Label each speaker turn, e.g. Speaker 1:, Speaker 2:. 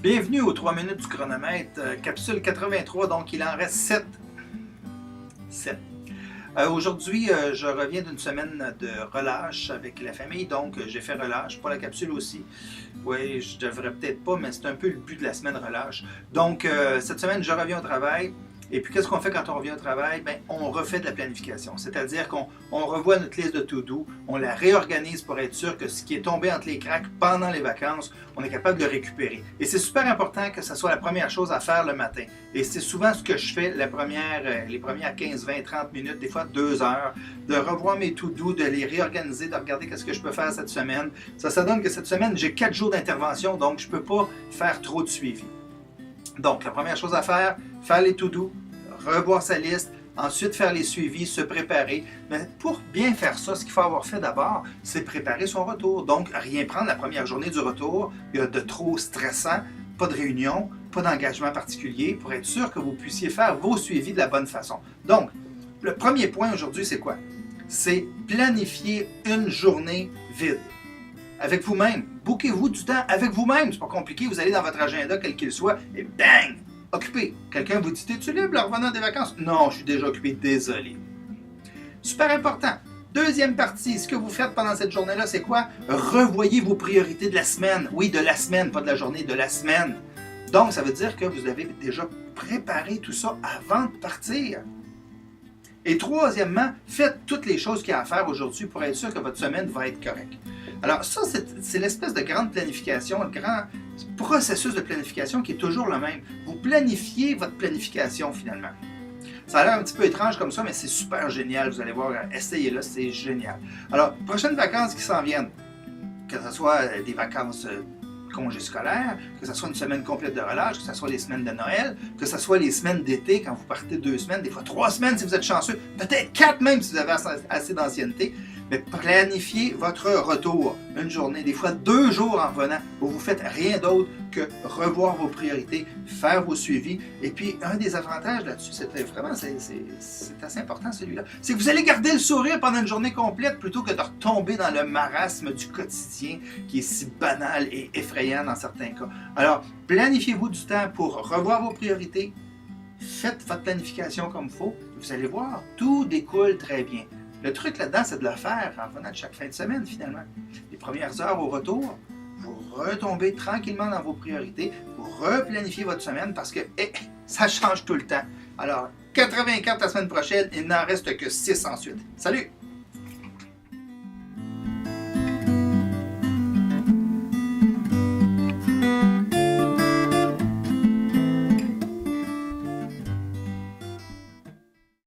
Speaker 1: Bienvenue aux 3 minutes du chronomètre, capsule 83, donc il en reste 7. Aujourd'hui, je reviens d'une semaine de relâche avec la famille, donc j'ai fait relâche, pas la capsule aussi. Oui, je devrais peut-être pas, mais c'est un peu le but de la semaine relâche. Donc, cette semaine, je reviens au travail. Et puis, qu'est-ce qu'on fait quand on revient au travail? Bien, on refait de la planification. C'est-à-dire qu'on revoit notre liste de to-do, on la réorganise pour être sûr que ce qui est tombé entre les cracks pendant les vacances, on est capable de le récupérer. Et c'est super important que ce soit la première chose à faire le matin. Et c'est souvent ce que je fais les premières 15, 20, 30 minutes, des fois 2 heures, de revoir mes to-do, de les réorganiser, de regarder qu'est-ce que je peux faire cette semaine. Ça donne que cette semaine, j'ai 4 jours d'intervention, donc je ne peux pas faire trop de suivi. Donc, la première chose à faire les to-do, revoir sa liste, ensuite faire les suivis, se préparer. Mais pour bien faire ça, ce qu'il faut avoir fait d'abord, c'est préparer son retour. Donc, rien prendre la première journée du retour, il y a de trop stressant, pas de réunion, pas d'engagement particulier, pour être sûr que vous puissiez faire vos suivis de la bonne façon. Donc, le premier point aujourd'hui, c'est quoi? C'est planifier une journée vide. Avec vous-même. Bouquez-vous du temps avec vous-même. C'est pas compliqué. Vous allez dans votre agenda, quel qu'il soit, et bang! Occupé. Quelqu'un vous dit, es-tu libre en revenant des vacances? Non, je suis déjà occupé. Désolé. Super important. Deuxième partie, ce que vous faites pendant cette journée-là, c'est quoi? Revoyez vos priorités de la semaine. Oui, de la semaine, pas de la journée, de la semaine. Donc, ça veut dire que vous avez déjà préparé tout ça avant de partir. Et troisièmement, faites toutes les choses qu'il y a à faire aujourd'hui pour être sûr que votre semaine va être correcte. Alors ça, c'est l'espèce de grande planification, le grand processus de planification qui est toujours le même. Vous planifiez votre planification finalement. Ça a l'air un petit peu étrange comme ça, mais c'est super génial. Vous allez voir, essayez-le, c'est génial. Alors, prochaines vacances qui s'en viennent, que ce soit des vacances congés scolaires, que ce soit une semaine complète de relâche, que ce soit les semaines de Noël, que ce soit les semaines d'été quand vous partez 2 semaines, des fois 3 semaines si vous êtes chanceux, peut-être 4 même si vous avez assez d'ancienneté. Mais planifiez votre retour, une journée, des fois 2 jours en revenant, où vous ne faites rien d'autre que revoir vos priorités, faire vos suivis. Et puis, un des avantages là-dessus, c'est assez important celui-là, c'est que vous allez garder le sourire pendant une journée complète plutôt que de retomber dans le marasme du quotidien qui est si banal et effrayant dans certains cas. Alors, planifiez-vous du temps pour revoir vos priorités, faites votre planification comme il faut, vous allez voir, tout découle très bien. Le truc là-dedans, c'est de le faire en revenant de chaque fin de semaine, finalement. Les premières heures au retour, vous retombez tranquillement dans vos priorités, vous replanifiez votre semaine parce que ça change tout le temps. Alors, 84 la semaine prochaine, il n'en reste que 6 ensuite. Salut!